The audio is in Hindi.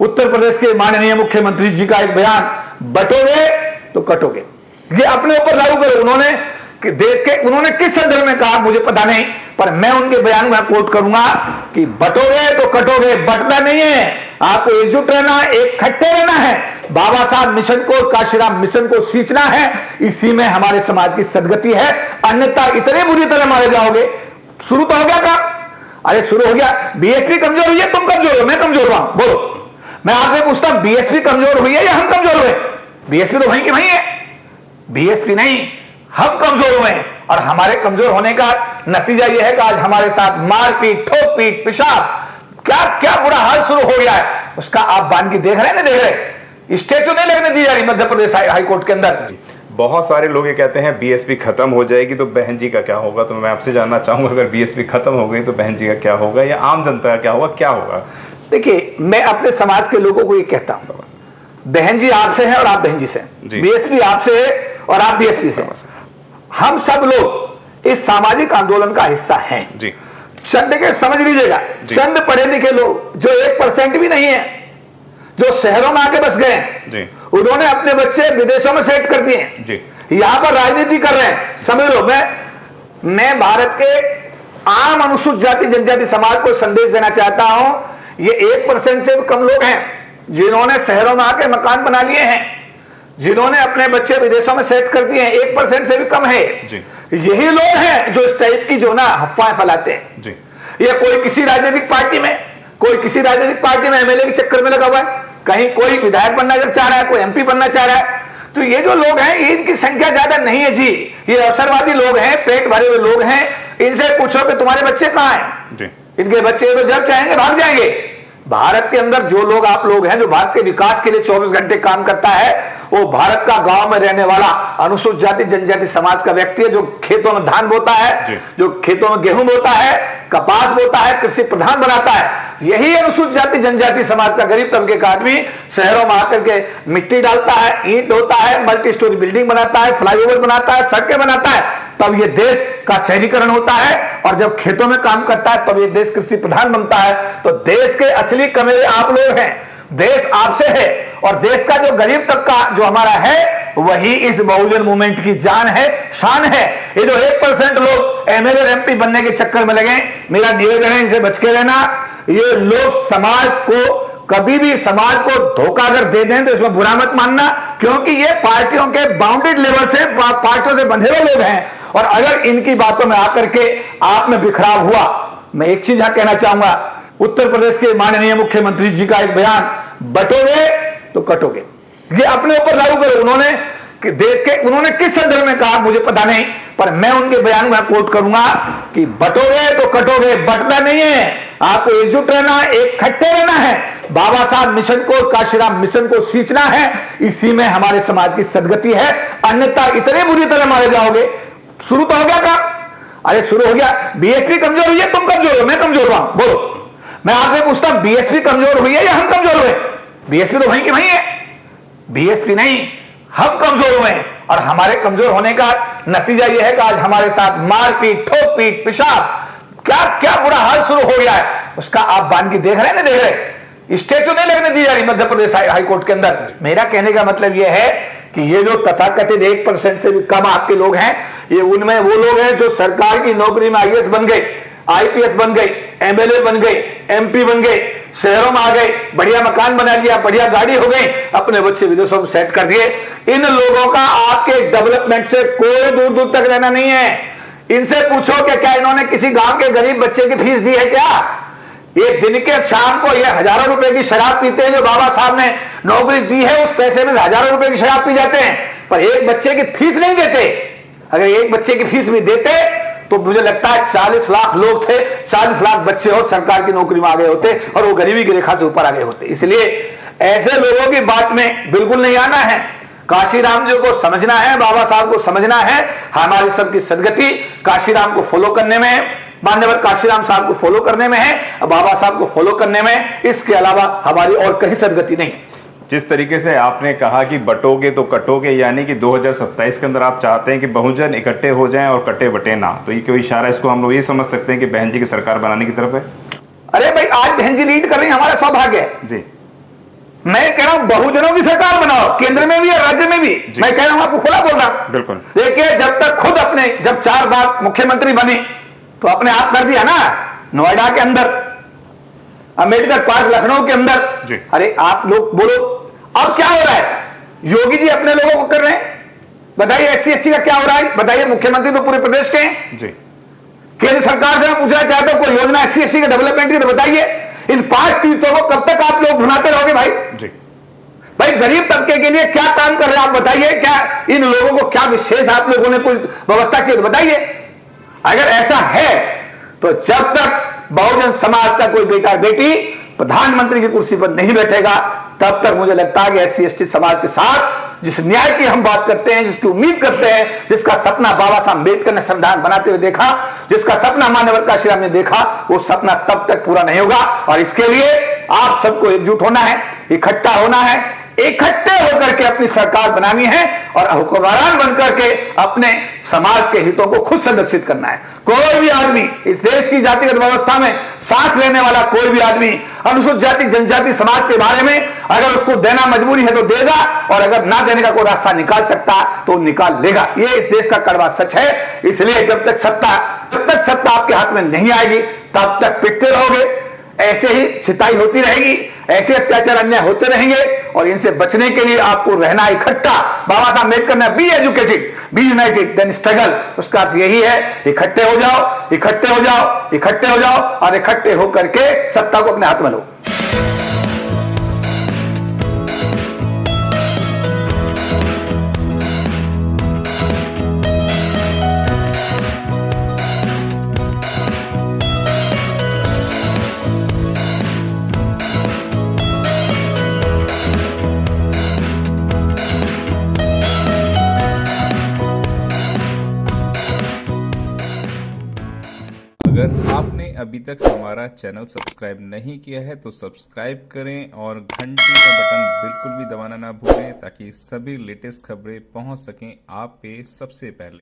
उत्तर प्रदेश के माननीय मुख्यमंत्री जी का एक बयान, बटोगे तो कटोगे, ये अपने ऊपर लागू करो। उन्होंने उन्होंने किस संदर्भ में कहा मुझे पता नहीं, पर मैं उनके बयान में कोट करूंगा कि बटोगे तो कटोगे, बटना नहीं है, आपको एकजुट रहना, इकट्ठे रहना है, बाबा साहब मिशन को, काशीराम मिशन को सींचना है, इसी में हमारे समाज की सदगति है, अन्यथा इतने बुरी तरह मारे जाओगे। शुरू तो हो गया काम, अरे शुरू हो गया, बीएसपी कमजोर हुई है, तुम कमजोर हो, मैं कमजोर हुआ, बोलो। मैं आपसे पूछता हूं, बीएसपी कमजोर हुई है या हम कमजोर हुए? बीएसपी तो वहीं की वहीं है, बीएसपी नहीं, हम कमजोर हुए हैं। और हमारे कमजोर होने का नतीजा यह है कि आज हमारे साथ मारपीट, ठोक-पीट, पेशाब, क्या क्या बुरा हाल शुरू हो गया है, उसका आप बानगी देख रहे हैं ना, देख रहे? स्टेचू नहीं लगने दी जा रही मध्य प्रदेश हाईकोर्ट के अंदर। बहुत सारे लोग ये कहते हैं बीएसपी खत्म हो जाएगी तो बहन जी का क्या होगा। तो मैं आपसे जानना चाहूंगा, अगर बीएसपी खत्म हो गई तो बहन जी का क्या होगा, या आम जनता का क्या होगा, क्या होगा? देखिए, मैं अपने समाज के लोगों को ये कहता हूं, बहन जी आपसे हैं और आप बहन जी से, बीएसपी आपसे है और आप बीएसपी से, हम सब लोग इस सामाजिक आंदोलन का हिस्सा हैं जी। चंद के समझ लीजिएगा, चंद पढ़े लिखे लोग जो 1% भी नहीं है, जो शहरों में आके बस गए, उन्होंने अपने बच्चे विदेशों में सेट कर दिए, यहां पर राजनीति कर रहे हैं। समझ लो, मैं भारत के आम अनुसूचित जाति जनजाति समाज को संदेश देना चाहता हूं, ये 1% से भी कम लोग हैं जिन्होंने शहरों में आके मकान बना लिए हैं, जिन्होंने अपने बच्चे विदेशों में सेट कर दिए हैं, 1% से भी कम है। यही लोग हैं जो इस टाइप की जो ना अफवाहें फैलाते हैं। ये कोई किसी राजनीतिक पार्टी में, एमएलए के चक्कर में लगा हुआ है, कहीं कोई विधायक बनना चाह रहा है, कोई एमपी बनना चाह रहा है। तो ये जो लोग हैं, इनकी संख्या ज्यादा नहीं है जी, ये अवसरवादी लोग हैं, पेट भरे हुए लोग हैं। इनसे पूछो कि तुम्हारे बच्चे कहां हैं, इनके बच्चे तो जब चाहेंगे भाग जाएंगे। भारत के अंदर जो लोग आप लोग हैं, जो भारत के विकास के लिए 24 घंटे काम करता है, वो भारत का गांव में रहने वाला अनुसूचित जाति जनजाति समाज का व्यक्ति है, जो खेतों में धान बोता है, जो खेतों में गेहूं बोता है, कपास बोता है, कृषि प्रधान बनाता है। यही अनुसूचित जाति जनजाति समाज का गरीब तबके का आदमी शहरों में आकर के मिट्टी डालता है, ईंट ढोता है, मल्टी स्टोरी बिल्डिंग बनाता है, फ्लाईओवर बनाता है, सड़कें बनाता है, तब ये देश का शहरीकरण होता है। और जब खेतों में काम करता है तब ये देश कृषि प्रधान बनता है। तो देश के असली कमेरे आप लोग हैं, देश आपसे है, और देश का जो गरीब तबका जो हमारा है, वही इस बहुजन मूवमेंट की जान है, शान है। ये जो 1% लोग एमएलए एमपी बनने के चक्कर में लगे, मेरा निवेदन है इनसे बच के रहना। ये लोग समाज को कभी भी, समाज को धोखा अगर दे दें तो इसमें बुरा मत मानना, क्योंकि ये पार्टियों के बाउंडेड लेवल से, पार्टियों से बंधे हुए लोग हैं। और अगर इनकी बातों में आकर के आप में बिखराव हुआ, मैं एक चीज यहां कहना चाहूंगा, उत्तर प्रदेश के माननीय मुख्यमंत्री जी का एक बयान, बटोगे तो कटोगे, ये अपने ऊपर लागू करो। उन्होंने किस संदर्भ में कहा मुझे पता नहीं, पर मैं उनके बयान में कोट करूंगा कि बटोगे तो कटोगे, बटना नहीं है, आपको एकजुट रहना, इकट्ठे रहना है, बाबा साहब मिशन को, काशीराम मिशन को सींचना है, इसी में हमारे समाज की सदगति है, अन्यथा इतने बुरी तरह मारे जाओगे। शुरू तो हो गया काम, अरे शुरू हो गया, बीएसपी कमजोर हुई है, तुम कमजोर हो, मैं कमजोर हुआ, बोलो। मैं आपसे पूछता हूं, बीएसपी कमजोर हुई है या हम कमजोर हुए? बीएसपी तो वहीं की वहीं है, बीएसपी नहीं, हम कमजोर हुए हैं। और हमारे कमजोर होने का नतीजा यह है कि आज हमारे साथ मारपीट, ठोक-पीट, पेशाब, क्या क्या बुरा हाल शुरू हो गया है, उसका आप बानगी देख रहे हैं ना, देख रहे? स्टेचू नहीं लगने दी जा रही मध्य प्रदेश हाईकोर्ट के अंदर। मेरा कहने का मतलब यह है कि ये जो तथाकथित 1% से भी कम आपके लोग हैं, ये उनमें वो लोग हैं जो सरकार की नौकरी में आईएएस बन गए, आईपीएस बन गए, एमएलए बन गए, एमपी बन गए, शहरों में आ गए, बढ़िया मकान बना लिया, बढ़िया गाड़ी हो गई, अपने बच्चे विदेशों में सेट कर दिए। इन लोगों का आपके डेवलपमेंट से कोई दूर दूर तक रहना नहीं है। इनसे पूछो कि क्या इन्होंने किसी गांव के गरीब बच्चे की फीस दी है क्या? ये दिन के शाम को ये हजारों रुपए की शराब पीते हैं, जो बाबा साहब ने नौकरी दी है, उस पैसे में हजारों रुपए की शराब पी जाते हैं, पर एक बच्चे की फीस नहीं देते। अगर एक बच्चे की फीस भी देते तो मुझे लगता है 40 लाख लोग थे, 40 लाख बच्चे और सरकार की नौकरी में आ गए होते, और वो गरीबी की रेखा से ऊपर आ गए होते। इसलिए ऐसे लोगों की बात में बिल्कुल नहीं आना है। काशीराम जी को समझना है, बाबा साहब को समझना है, हमारी सबकी सदगति काशीराम को फॉलो करने में है, मान्यवर काशीराम साहब को फॉलो करने में है, बाबा साहब को फॉलो करने में, इसके अलावा हमारी और कहीं सदगति नहीं। जिस तरीके से आपने कहा कि बटोगे तो कटोगे, यानी कि 2027 के अंदर आप चाहते हैं कि बहुजन इकट्ठे हो जाएं और कटे बटे ना, तो ये कोई इशारा, इसको हम लोग ये समझ सकते हैं कि बहन जी की सरकार बनाने की तरफ है? अरे भाई, आज बहन जी लीड कर रही है, हमारा सौभाग्य है जी। मैं कह रहा हूं बहुजनों की सरकार बनाओ, केंद्र में भी और राज्य में भी। मैं कह रहा हूं, आपको खुला बोल रहा हूं। बिल्कुल। देखिए, जब तक खुद अपने, जब 4 बार मुख्यमंत्री बने तो अपने आप कर दिया ना, नोएडा के अंदर, अंबेडकर पार्क लखनऊ के अंदर। अरे आप लोग बोलो, अब क्या हो रहा है? योगी जी अपने लोगों को कर रहे हैं, बताइए SC ST का क्या हो रहा है? बताइए, मुख्यमंत्री तो पूरे प्रदेश के हैं जी। केंद्र सरकार से मैं पूछना चाहता हूं, कोई योजना SC ST के डेवलपमेंट की तो बताइए। इन 5 तीर्थों को कब तक आप लोग भुनाते रहोगे भाई जी? भाई गरीब तबके के लिए क्या काम कर रहे हैं आप बताइए? क्या इन लोगों को क्या विशेष आप लोगों ने कोई व्यवस्था की तो बताइए। अगर ऐसा है तो जब तक बहुजन समाज का कोई बेटा बेटी प्रधानमंत्री की कुर्सी पर नहीं बैठेगा, तब तक मुझे लगता है कि SC ST समाज के साथ जिस न्याय की हम बात करते हैं, जिसकी उम्मीद करते हैं, जिसका सपना बाबा साहब अम्बेडकर ने संविधान बनाते हुए देखा, जिसका सपना मान्यवर काशीराम ने देखा, वो सपना तब तक पूरा नहीं होगा। और इसके लिए आप सबको एकजुट होना है, इकट्ठा होना है, इकट्ठे होकर के अपनी सरकार बनानी है और हुक्मरान बनकर के अपने समाज के हितों को खुद संरक्षित करना है। कोई भी आदमी इस देश की जातिगत व्यवस्था में सांस लेने वाला कोई भी आदमी अनुसूचित जाति जनजाति समाज के बारे में अगर उसको देना मजबूरी है तो देगा, और अगर ना देने का कोई रास्ता निकाल सकता तो निकाल लेगा। ये इस देश का कड़वा सच है। इसलिए जब तक सत्ता आपके हाथ में नहीं आएगी, तब तक पिटते रहोगे, ऐसे ही छिताई होती रहेगी, ऐसे अत्याचार अन्याय होते रहेंगे। और इनसे बचने के लिए आपको रहना इकट्ठा। बाबा साहब अम्बेडकर ने be educated, be united, then struggle, उसका अर्थ यही है, इकट्ठे हो जाओ, इकट्ठे हो जाओ, इकट्ठे हो जाओ और इकट्ठे होकर के सत्ता को अपने हाथ में लो। अगर आपने अभी तक हमारा चैनल सब्सक्राइब नहीं किया है तो सब्सक्राइब करें और घंटी का बटन बिल्कुल भी दबाना ना भूलें, ताकि सभी लेटेस्ट खबरें पहुंच सकें आप पे सबसे पहले।